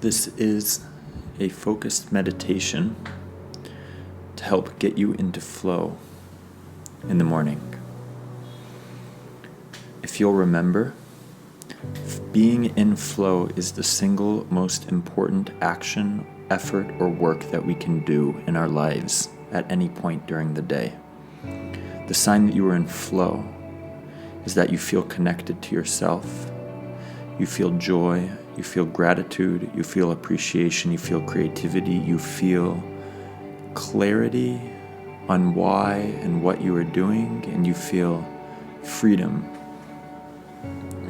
This is a focused meditation to help get you into flow in the morning. If you'll remember, being in flow is the single most important action, effort, or work that we can do in our lives at any point during the day. The sign that you are in flow is that you feel connected to yourself, you feel joy, you feel gratitude, you feel appreciation, you feel creativity, you feel clarity on why and what you are doing, and you feel freedom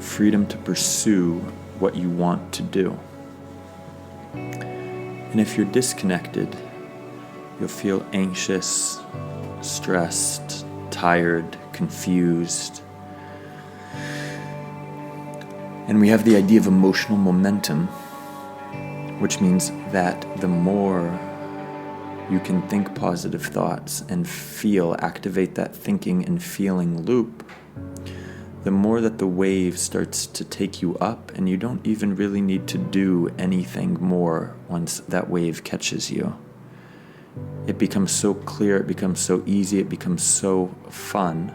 to pursue what you want to do. And if you're disconnected, you'll feel anxious, stressed, tired, confused. And we have the idea of emotional momentum, which means that the more you can think positive thoughts and activate that thinking and feeling loop, the more that the wave starts to take you up, and you don't even really need to do anything more once that wave catches you. It becomes so clear, it becomes so easy, it becomes so fun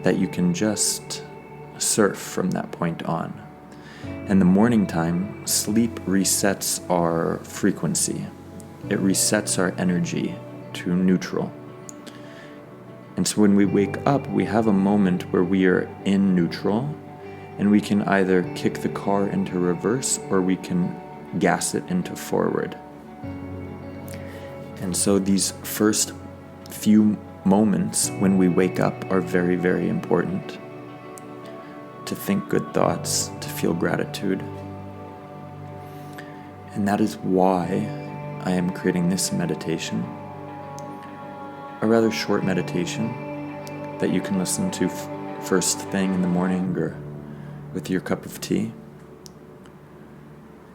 that you can just surf from that point on. And the morning time, sleep resets our frequency. It resets our energy to neutral. And so when we wake up, we have a moment where we are in neutral, and we can either kick the car into reverse or we can gas it into forward. And so these first few moments when we wake up are very, very important. To think good thoughts, to feel gratitude. And that is why I am creating this meditation, a rather short meditation that you can listen to first thing in the morning or with your cup of tea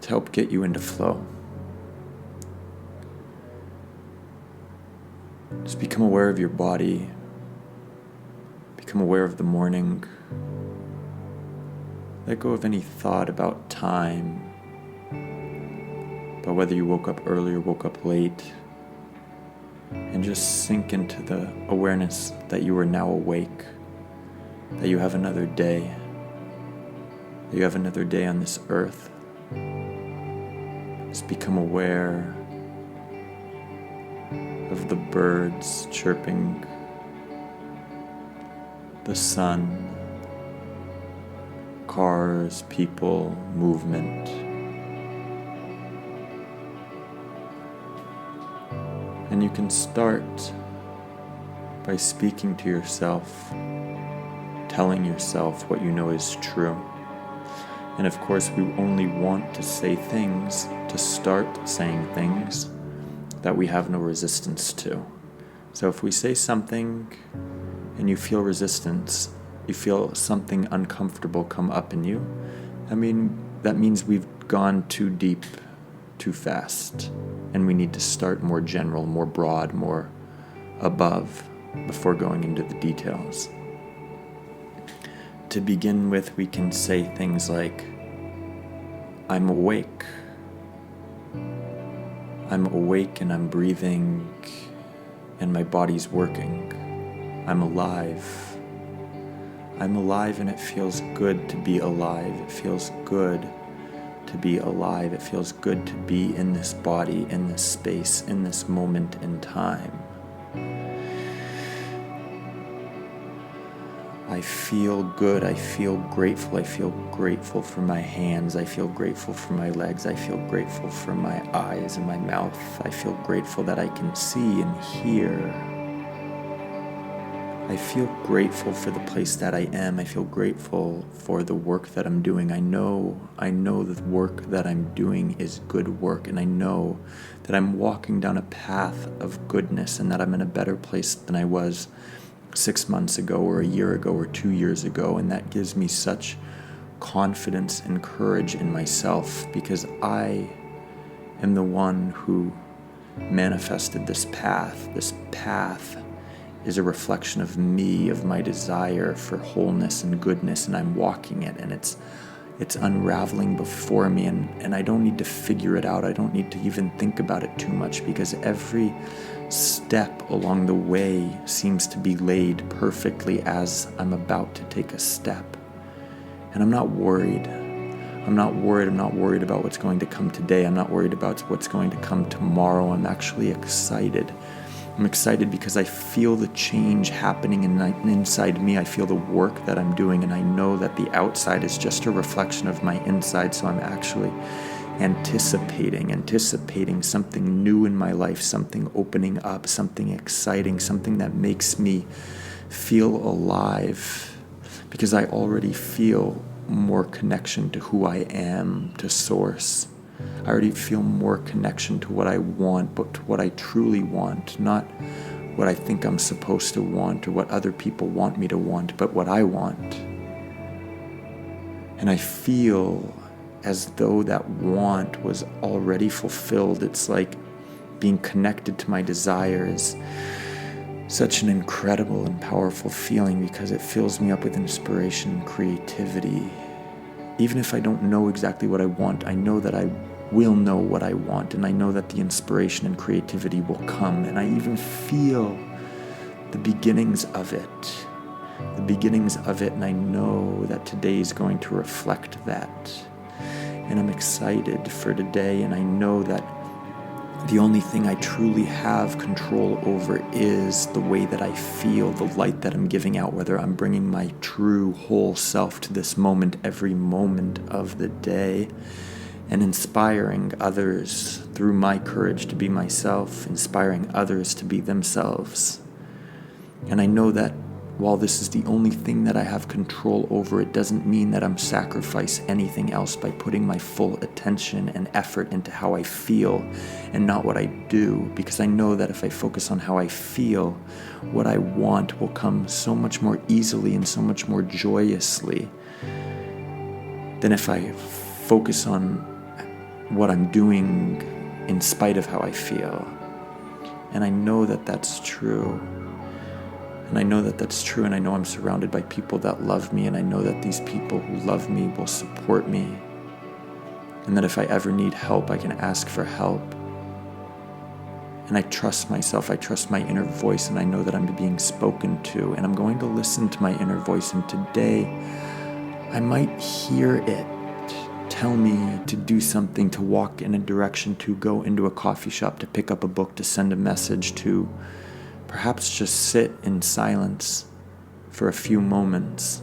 to help get you into flow. Just become aware of your body, become aware of the morning. Let go of any thought about time, about whether you woke up early or woke up late, and just sink into the awareness that you are now awake, that you have another day, that you have another day on this earth. Just become aware of the birds chirping, the sun, cars, people, movement. And you can start by speaking to yourself, telling yourself what you know is true. And of course, we only want to say things, to start saying things that we have no resistance to. So if we say something and you feel resistance, you feel something uncomfortable come up in you, that means we've gone too deep, too fast, and we need to start more general, more broad, more above before going into the details. To begin with, we can say things like, I'm awake. I'm awake and I'm breathing and my body's working. I'm alive. I'm alive and it feels good to be alive. It feels good to be alive. It feels good to be in this body, in this space, in this moment in time. I feel good. I feel grateful. I feel grateful for my hands. I feel grateful for my legs. I feel grateful for my eyes and my mouth. I feel grateful that I can see and hear. I feel grateful for the place that I am. I feel grateful for the work that I'm doing. I know the work that I'm doing is good work, and I know that I'm walking down a path of goodness and that I'm in a better place than I was 6 months ago or a year ago or 2 years ago, and that gives me such confidence and courage in myself because I am the one who manifested this path. This path is a reflection of me, of my desire for wholeness and goodness, and I'm walking it, and It's unraveling before me, and I don't need to figure it out. I don't need to even think about it too much, because every step along the way seems to be laid perfectly as I'm about to take a step. And I'm not worried. I'm not worried about what's going to come today. I'm not worried about what's going to come tomorrow. I'm actually excited. I'm excited because I feel the change happening inside me. I feel the work that I'm doing, and I know that the outside is just a reflection of my inside. So I'm actually anticipating something new in my life, something opening up, something exciting, something that makes me feel alive, because I already feel more connection to who I am, to Source. I already feel more connection to what I want, but to what I truly want, not what I think I'm supposed to want or what other people want me to want, but what I want. And I feel as though that want was already fulfilled. It's like being connected to my desires. Such an incredible and powerful feeling, because it fills me up with inspiration and creativity. Even if I don't know exactly what I want, I know that I will know what I want, and I know that the inspiration and creativity will come, and I even feel the beginnings of it. And I know that today is going to reflect that. And I'm excited for today, and I know that the only thing I truly have control over is the way that I feel, the light that I'm giving out, whether I'm bringing my true whole self to this moment, every moment of the day, and inspiring others through my courage to be myself, inspiring others to be themselves. And I know that while this is the only thing that I have control over, it doesn't mean that I'm sacrificing anything else by putting my full attention and effort into how I feel and not what I do, because I know that if I focus on how I feel, what I want will come so much more easily and so much more joyously than if I focus on what I'm doing in spite of how I feel. And I know that that's true. And I know that that's true, and I know I'm surrounded by people that love me, and I know that these people who love me will support me, and that if I ever need help, I can ask for help. And I trust myself, I trust my inner voice, and I know that I'm being spoken to, and I'm going to listen to my inner voice. And today, I might hear it tell me to do something, to walk in a direction, to go into a coffee shop, to pick up a book, to send a message, to perhaps just sit in silence for a few moments.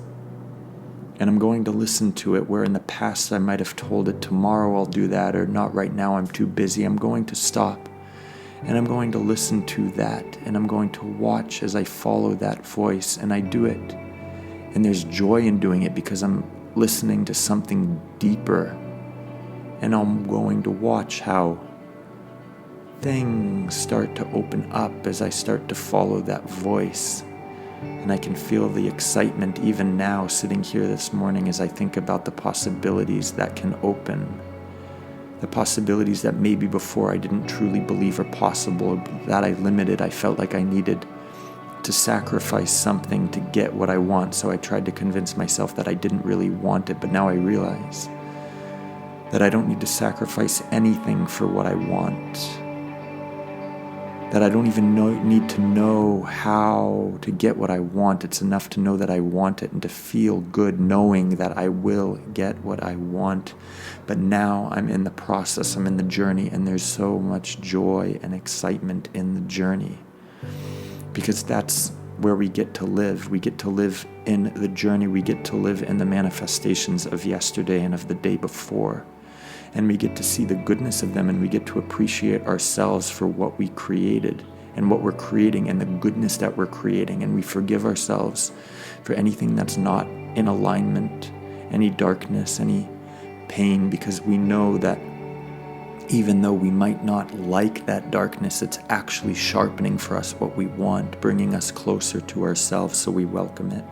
And I'm going to listen to it, where in the past I might have told it, tomorrow I'll do that, or not right now, I'm too busy. I'm going to stop, and I'm going to listen to that, and I'm going to watch as I follow that voice, and I do it. And there's joy in doing it, because I'm listening to something deeper, and I'm going to watch how things start to open up as I start to follow that voice. And I can feel the excitement even now, sitting here this morning, as I think about the possibilities that can open. The possibilities that maybe before I didn't truly believe are possible, that I limited. I felt like I needed to sacrifice something to get what I want, so I tried to convince myself that I didn't really want it. But now I realize that I don't need to sacrifice anything for what I want. That I don't even need to know how to get what I want. It's enough to know that I want it and to feel good knowing that I will get what I want. But now I'm in the process, I'm in the journey, and there's so much joy and excitement in the journey. Because that's where we get to live. We get to live in the journey. We get to live in the manifestations of yesterday and of the day before. And we get to see the goodness of them, and we get to appreciate ourselves for what we created and what we're creating and the goodness that we're creating. And we forgive ourselves for anything that's not in alignment, any darkness, any pain, because we know that even though we might not like that darkness, it's actually sharpening for us what we want, bringing us closer to ourselves, so we welcome it.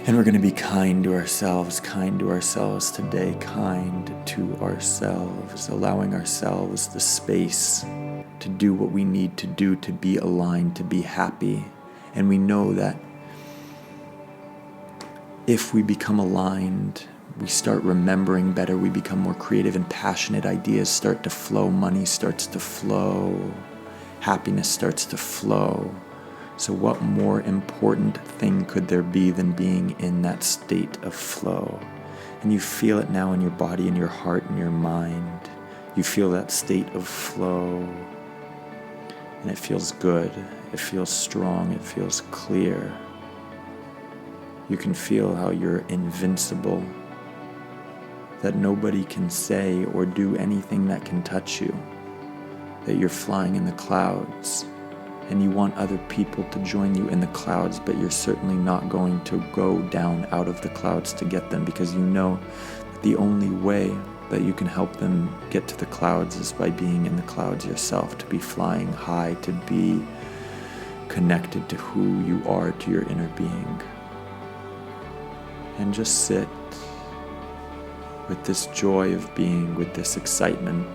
And we're going to be kind to ourselves today, kind to ourselves, allowing ourselves the space to do what we need to do, to be aligned, to be happy. And we know that if we become aligned, we start remembering better, we become more creative and passionate, ideas start to flow, money starts to flow, happiness starts to flow. So what more important thing could there be than being in that state of flow? And you feel it now in your body, in your heart, in your mind. You feel that state of flow. And it feels good. It feels strong. It feels clear. You can feel how you're invincible, that nobody can say or do anything that can touch you, that you're flying in the clouds, and you want other people to join you in the clouds, but you're certainly not going to go down out of the clouds to get them, because you know that the only way that you can help them get to the clouds is by being in the clouds yourself, to be flying high, to be connected to who you are, to your inner being. And just sit with this joy of being, with this excitement,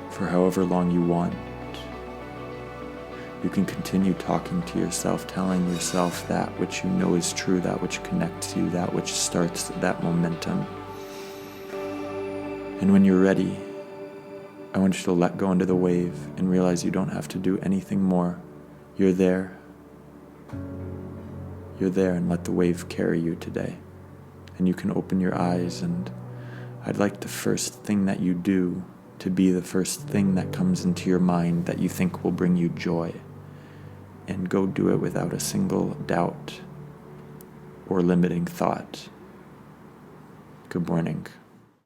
for however long you want. You can continue talking to yourself, telling yourself that which you know is true, that which connects you, that which starts that momentum. And when you're ready, I want you to let go into the wave and realize you don't have to do anything more. You're there. You're there, and let the wave carry you today. And you can open your eyes, and I'd like the first thing that you do to be the first thing that comes into your mind that you think will bring you joy. And go do it without a single doubt or limiting thought. Good morning.